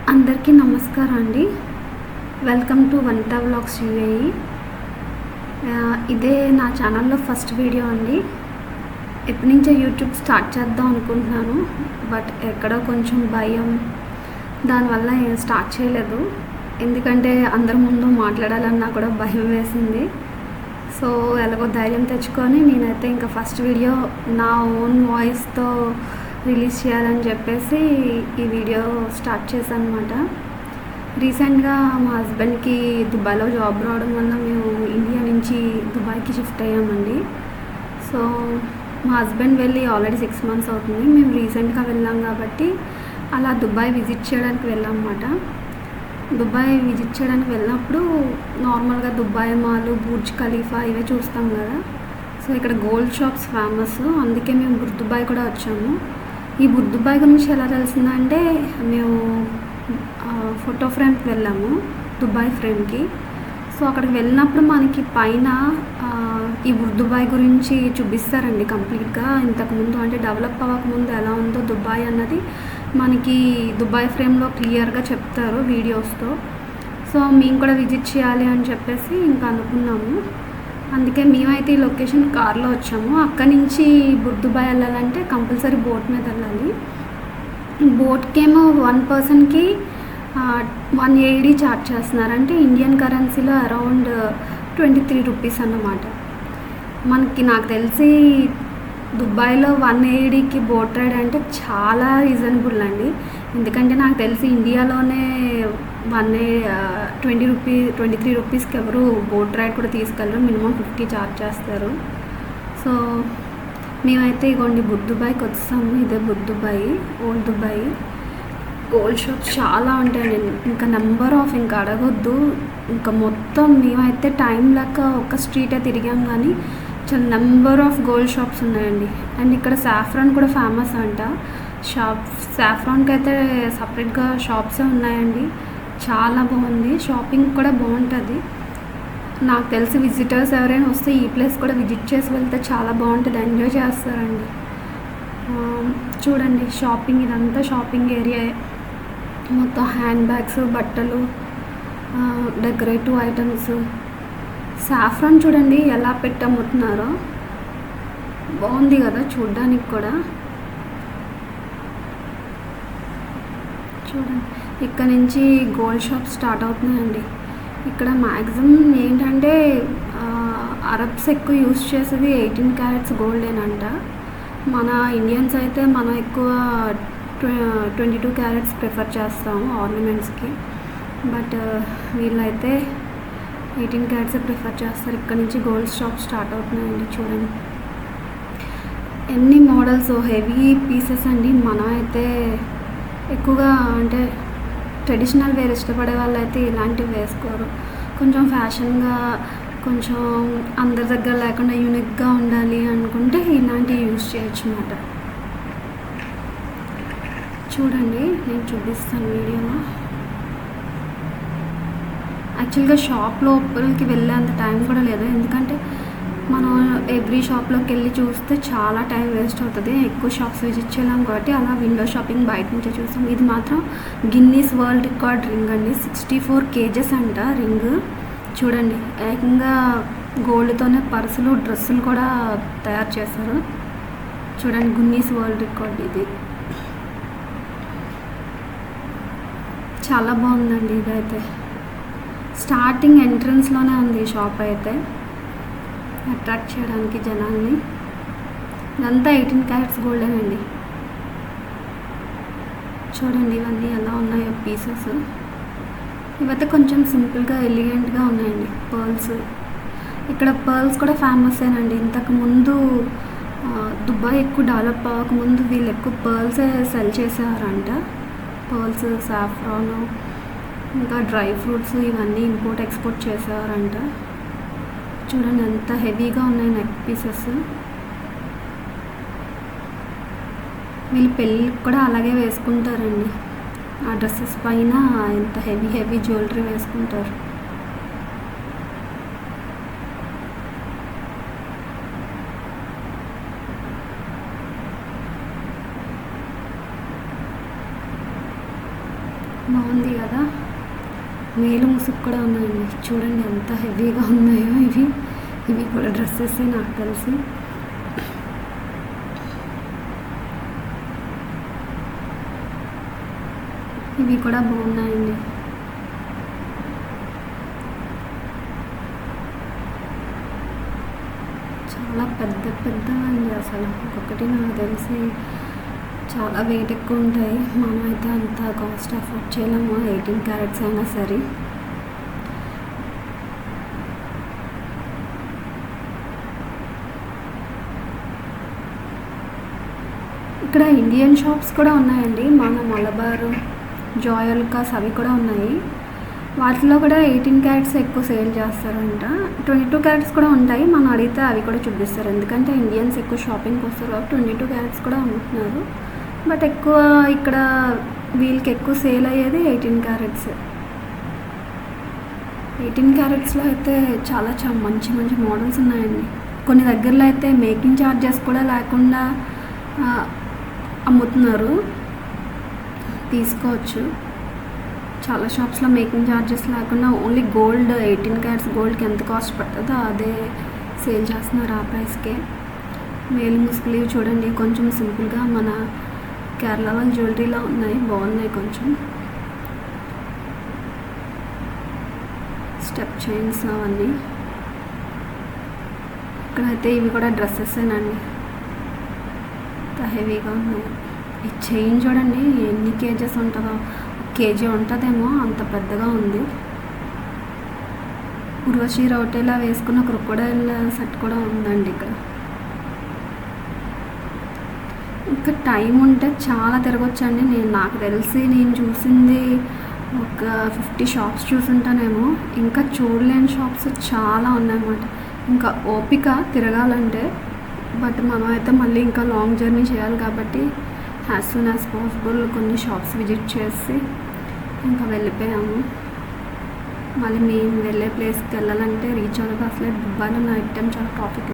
అందరికీ నమస్కారం అండి. Welcome to Vanitha vlogs UAE. ఇదే నా ఛానల్లో ఫస్ట్ వీడియో అండి. ఎప్పటి నుంచో యూట్యూబ్ స్టార్ట్ చేద్దాం అనుకుంటున్నాను, బట్ ఎక్కడో కొంచెం భయం, దానివల్ల స్టార్ట్ చేయలేదు. ఎందుకంటే అందరి ముందు మాట్లాడాలన్నా కూడా భయం వేసింది. సో ఎలాగో ధైర్యం తెచ్చుకొని నేనైతే ఇంకా ఫస్ట్ వీడియో నా ఓన్ వాయిస్తో రిలీజ్ చేయాలని చెప్పేసి ఈ వీడియో స్టార్ట్ చేశాను అనమాట. రీసెంట్గా మా హస్బెండ్కి దుబాయ్లో జాబ్ రావడం వల్ల మేము ఇండియా నుంచి దుబాయ్కి షిఫ్ట్ అయ్యామండి. సో మా హస్బెండ్ వెళ్ళి ఆల్రెడీ 6 months అవుతుంది. మేము రీసెంట్గా వెళ్ళాం కాబట్టి అలా దుబాయ్ విజిట్ చేయడానికి వెళ్ళాం అన్నమాట. దుబాయ్ విజిట్ చేయడానికి వెళ్ళినప్పుడు నార్మల్గా దుబాయ్ మాల్, బుర్జ్ ఖలీఫా ఇవే చూస్తాం కదా. సో ఇక్కడ గోల్డ్ షాప్స్ ఫేమస్, అందుకే మేము బుర్దుబాయ్ కూడా వచ్చాము. ఈ బుర్దుబాయ్ గురించి ఎలా తెలిసిందంటే, మేము ఫోటో ఫ్రేమ్కి వెళ్ళాము, దుబాయ్ ఫ్రేమ్కి. సో అక్కడికి వెళ్ళినప్పుడు మనకి పైన ఈ బుర్దుబాయ్ గురించి చూపిస్తారండి కంప్లీట్గా. ఇంతకుముందు అంటే డెవలప్ అవ్వకముందు ఎలా ఉందో దుబాయ్ అన్నది మనకి దుబాయ్ ఫ్రేమ్లో క్లియర్గా చెప్తారు వీడియోస్తో. సో మేము కూడా విజిట్ చేయాలి అని చెప్పేసి ఇంకా అనుకున్నాము. అందుకే మేమైతే ఈ లొకేషన్ కార్లో వచ్చాము. అక్కడి నుంచి బుర్దుబాయ్ వెళ్ళాలంటే కంపల్సరీ బోట్ మీద వెళ్ళాలి. బోట్కేమో 1 personకి 180 ఛార్జ్ చేస్తున్నారు, అంటే ఇండియన్ కరెన్సీలో అరౌండ్ 23 rupees అన్నమాట. నాకు తెలిసి దుబాయ్లో 180కి బోట్ రైడ్ అంటే చాలా రీజనబుల్ అండి. ఎందుకంటే నాకు తెలిసి ఇండియాలోనే 23 రూపీస్కి ఎవరు బోట్ రైడ్ కూడా తీసుకెళ్ళరు, మినిమం 50 ఛార్జ్ చేస్తారు. సో మేమైతే ఇగోండి బుర్దుబాయ్కి వచ్చాము. ఇదే బుర్దుబాయ్, ఓల్డ్ దుబాయ్. గోల్డ్ షాప్స్ చాలా ఉంటాయండి, ఇంకా నెంబర్ ఆఫ్, ఇంకా అడగొద్దు. ఇంకా మొత్తం మేమైతే టైం లెక్క ఒక స్ట్రీటే తిరిగాం, కానీ చాలా నెంబర్ ఆఫ్ గోల్డ్ షాప్స్ ఉన్నాయండి. అండ్ ఇక్కడ సాఫ్రాన్ కూడా ఫేమస్ అంట. సాఫ్రాన్కి అయితే సపరేట్గా షాప్సే ఉన్నాయండి. చాలా బాగుంది, షాపింగ్ కూడా బాగుంటుంది. నాకు తెలిసి విజిటర్స్ ఎవరైనా వస్తే ఈ ప్లేస్ కూడా విజిట్ చేసి వెళ్తే చాలా బాగుంటుంది, ఎంజాయ్ చేస్తారండి. చూడండి షాపింగ్, ఇదంతా షాపింగ్ ఏరియా. మొత్తం హ్యాండ్ బ్యాగ్స్, బట్టలు, డెకరేటివ్ ఐటమ్స్. సాఫ్రాన్ చూడండి ఎలా పెట్టి అమ్ముతున్నారో, బాగుంది కదా చూడ్డానికి కూడా. చూడండి ఇక్కడ నుంచి గోల్డ్ షాప్ స్టార్ట్ అవుతున్నాయండి. ఇక్కడ మ్యాక్సిమం ఏంటంటే అరబ్స్ ఎక్కువ యూజ్ చేసేది 18 carats గోల్డేనంట. మన ఇండియన్స్ అయితే మనం ఎక్కువ 22 carats ప్రిఫర్ చేస్తాము ఆర్నమెంట్స్కి, బట్ వీళ్ళైతే 18 carats ప్రిఫర్ చేస్తారు. ఇక్కడ నుంచి గోల్డ్ షాప్ స్టార్ట్ అవుతున్నాయండి. చూడండి ఎన్ని మోడల్స్, హెవీ పీసెస్ అండి. మనం అయితే ఎక్కువగా అంటే ట్రెడిషనల్ వేర్ ఇష్టపడే వాళ్ళు అయితే ఇలాంటివి వేసుకోరు. కొంచెం ఫ్యాషన్గా, కొంచెం అందరి దగ్గర లేకుండా యూనిక్గా ఉండాలి అనుకుంటే ఇలాంటివి యూజ్ చేయొచ్చు అన్నమాట. చూడండి నేను చూపిస్తాను వీడియోలో. యాక్చువల్గా షాప్ లోపలికి వెళ్ళేంత టైం కూడా లేదు, ఎందుకంటే మనం ఎవ్రీ షాప్లోకి వెళ్ళి చూస్తే చాలా టైం వేస్ట్ అవుతుంది. ఎక్కువ షాప్స్ విజిట్ చేయలేం కాబట్టి అలా విండో షాపింగ్ బయట నుంచే చూస్తాం. ఇది మాత్రం గిన్నీస్ వరల్డ్ రికార్డ్ రింగ్ అండి, 64 kgs అంట రింగ్. చూడండి ఏకంగా గోల్డ్తోనే పర్సులు, డ్రెస్సులు కూడా తయారు చేశారు. చూడండి గిన్నీస్ వరల్డ్ రికార్డ్ ఇది. చాలా బాగుందండి. ఇదైతే స్టార్టింగ్ ఎంట్రన్స్లోనే ఉంది ఈ షాప్ అయితే, అట్రాక్ట్ చేయడానికి జనాల్ని. ఇదంతా 18 carats గోల్డేనండి. చూడండి ఇవన్నీ ఎలా ఉన్నాయో పీసెస్. ఇవైతే కొంచెం సింపుల్గా, ఎలిగెంట్గా ఉన్నాయండి. పర్ల్స్, ఇక్కడ పర్ల్స్ కూడా ఫేమస్సేనండి. ఇంతకుముందు దుబాయ్ ఎక్కువ డెవలప్ అవ్వకముందు వీళ్ళు ఎక్కువ పర్ల్సే సెల్ చేసేవారంట. పర్ల్స్, సాఫ్రాన్, ఇంకా డ్రై ఫ్రూట్స్ ఇవన్నీ ఇంపోర్ట్ ఎక్స్పోర్ట్ చేసేవారంట. చూడండి ఎంత హెవీగా ఉన్నాయి నెక్ పీసెస్. వీళ్ళు పెళ్ళికి కూడా అలాగే వేసుకుంటారండి, ఆ డ్రెస్సెస్ పైన ఎంత హెవీ జ్యువెలరీ వేసుకుంటారు. బాగుంది కదా. మేలు ముసుగు కూడా ఉన్నాయండి, చూడండి ఎంత హెవీగా ఉన్నాయో. ఇవి కూడా డ్రెస్సెస్ నాకు తెలిసి. ఇవి కూడా బాగున్నాయండి. చాలా పెద్ద పెద్దవండి అసలు. ఒక్కొక్కటి నాకు తెలిసి చాలా వెయిట్ ఎక్కువ ఉంటాయి. మనమైతే అంత కాస్ట్ అఫోర్డ్ చేయలేము, 18 క్యారెట్స్ అయినా సరే. ఇక్కడ ఇండియన్ షాప్స్ కూడా ఉన్నాయండి, మన మలబార్, జాయల్కాస్ అవి కూడా ఉన్నాయి. వాటిలో కూడా 18 క్యారెట్స్ ఎక్కువ సేల్ చేస్తారంట. 22 క్యారెట్స్ కూడా ఉంటాయి, మనం అడిగితే అవి కూడా చూపిస్తారు. ఎందుకంటే ఇండియన్స్ ఎక్కువ షాపింగ్కి వస్తారు కాబట్టి 22 క్యారెట్స్ కూడా అమ్ముతున్నారు. బట్ ఎక్కువ ఇక్కడ వీళ్ళకి ఎక్కువ సేల్ అయ్యేది 18 క్యారెట్స్. 18 క్యారెట్స్లో అయితే చాలా మంచి మంచి మోడల్స్ ఉన్నాయండి. కొన్ని దగ్గరలో అయితే మేకింగ్ ఛార్జెస్ కూడా లేకుండా అమ్ముతున్నారు, తీసుకోవచ్చు. చాలా షాప్స్లో మేకింగ్ ఛార్జెస్ లేకుండా ఓన్లీ గోల్డ్, 18 క్యారెట్స్ గోల్డ్కి ఎంత కాస్ట్ పడుతుందో అదే సేల్ చేస్తున్నారు ఆ ప్రైస్కే. వేలు ముసుగులు చూడండి, కొంచెం సింపుల్గా మన కేరళ వాళ్ళ జ్యువెలరీలా ఉన్నాయి, బాగున్నాయి. కొంచెం స్టెప్ చైన్స్ అవన్నీ. ఇక్కడైతే ఇవి కూడా డ్రెస్సెసేనండి, హెవీగా ఉన్నాయి. ఈ చైన్ చూడండి ఎన్ని కేజెస్ ఉంటుందో, కేజీ ఉంటుందేమో, అంత పెద్దగా ఉంది. ఉర్వశి రౌటేలా వేసుకున్న క్రొకోడైల్ సెట్ కూడా ఉందండి ఇక్కడ. ఇంకా టైం ఉంటే చాలా తిరగొచ్చండి. నాకు తెలిసి నేను చూసింది ఒక 50 షాప్స్ చూసుంటానేమో. ఇంకా చూడలేని షాప్స్ చాలా ఉన్నాయన్నమాట. ఇంకా ఓపిక తిరగాలంటే. బట్ మనం అయితే మళ్ళీ ఇంకా లాంగ్ జర్నీ చేయాలి కాబట్టి యాజ్ సూన్ యాజ్ పాసిబుల్ కొన్ని షాప్స్ విజిట్ చేసి ఇంకా వెళ్ళిపోయాము. మళ్ళీ మేము వెళ్ళే ప్లేస్కి వెళ్ళాలంటే రీచ్ అవ్వదు. అసలే దుబాయ్లో నైట్ టైం చాలా ట్రాఫిక్.